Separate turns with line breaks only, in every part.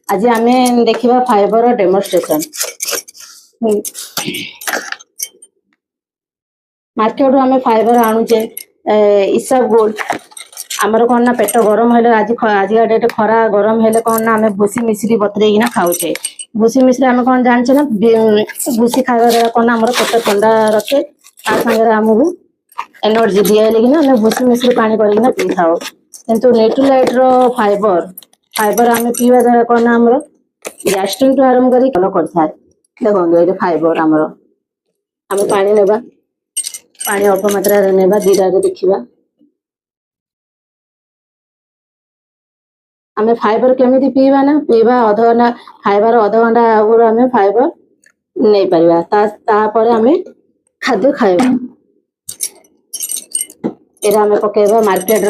आज आम देखा फाइबर डेमोन्स्ट्रेशन। मार्केट रू आम फाइबर आणुचे इसब गोल्ड आमर कौन ना पेट गरम है आज डेट खरा गरम है कौन ना आम भूसी मिश्री बतरेकिना खाऊचे। भूसी मिश्री आम कौन जानचे ना भूसी खावा द्वारा कौन आम पेट ठंडा रखे सागर आमको एनर्जी दिए आम भूसी मिश्री पानी करना पी था। किंतु न्यूट्रीलाइट रो फाइबर फाइबर आम पीवा द्वारा कौन ना आम गैस्ट्रिक टू आरंभ कर देखो ये फाइबर आमर आम पानी नेबा पानी अल्प मात्रा नेबा दीटा देखा आम फाइबर केमी पीवा ना पीवा अध घंटा खाइबार अध घंटा आगुरी आम फाइबर नहीं पार आम खाद्य खाइबा ये आम पकेबा मार्केट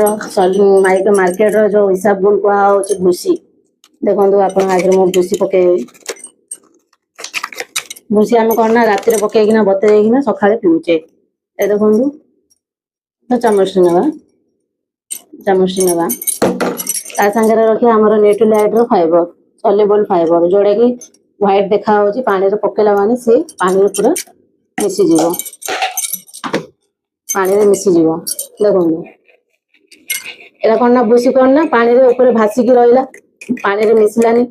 रो जो हिसाब गुण कह भूसी देखो आप आगे मु भूसी पकेबी भूसी आम कौन ना राति पकईकिना बतरेकिना सकाଳେ पीऊचे। ए देखो चामच नेबा ता संगे रखिए आमर न्यूट्रीलाइट रो फाइबर सल्युबल फाइबर जोड़ा कि व्हाइट देखा पानी रे पकेला माने से पानी रे पूरा मिसी जीवो पानी रे मिसी जीवो। देखो एरा कौन ना भूसी कौन ना पानी रे ऊपर भासिकी रहिला पानी रे मिसलानी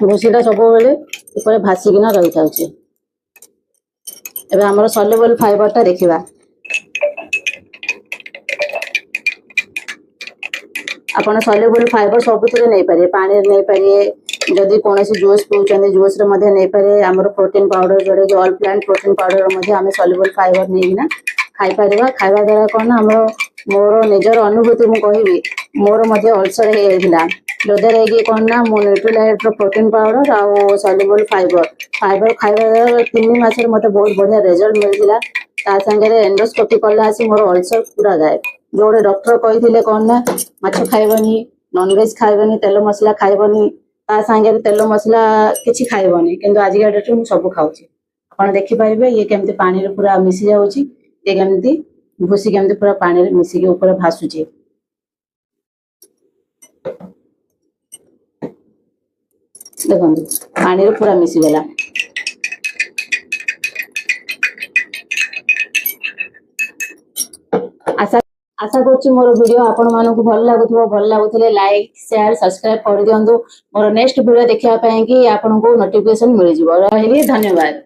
भूसीटा सब बेले ऊपर भासिकिना रही थाउची। एबे हमर सल्युबल फाइबरटा देखिबा आपण सल्युबल फाइबर सबुतरे नहीं पारे पानी नहीं पारे जदि कौन जूस पीछे जूस नहीं पारे आमर प्रोटीन पाउडर जोड़े कि ऑल प्लांट प्रोटीन पाउडर आम सल्युबल फाइबर नहीं खाई पार खावा द्वारा कौन आम मोर निजर अनुभूति मुझे कहबी मोर अल्सर होता जद्वारा कि कौन ना मो न्यूट्रीलाइट प्रोटीन पाउडर आउ सल्युबल फाइबर फाइबर खाଇବା द्वारा 3 मास मत बहुत बढ़िया रिजल्ट मिलता ता संगे एंडोस्कोपी कला आसी मोर अल्सर पूरा गायब जो डॉक्टर कही कौन ना माछ खाइबनी नॉनवेज खाइबनी तेल मसला खाइबनी ता संगे तेल मसला किछि खाइबनी किंतु आज का डेट में सब खाऊची। आपण देखि पारिबे ये केमती पानी रे पूरा मिसी जाउची ये केमती भूसी केमती पूरा पानी रे मिसी के ऊपर भासुची। देखो पानी रे पूरा मिसी गला आशा आशा करछि मोर वीडियो आपण मानकु भल लागुथिले लाइक शेयर सब्सक्राइब कर दियंतु मोर नेक्स्ट वीडियो देखिया पई कि आपन को नोटिफिकेशन मिल जिवो। रहिली धन्यवाद।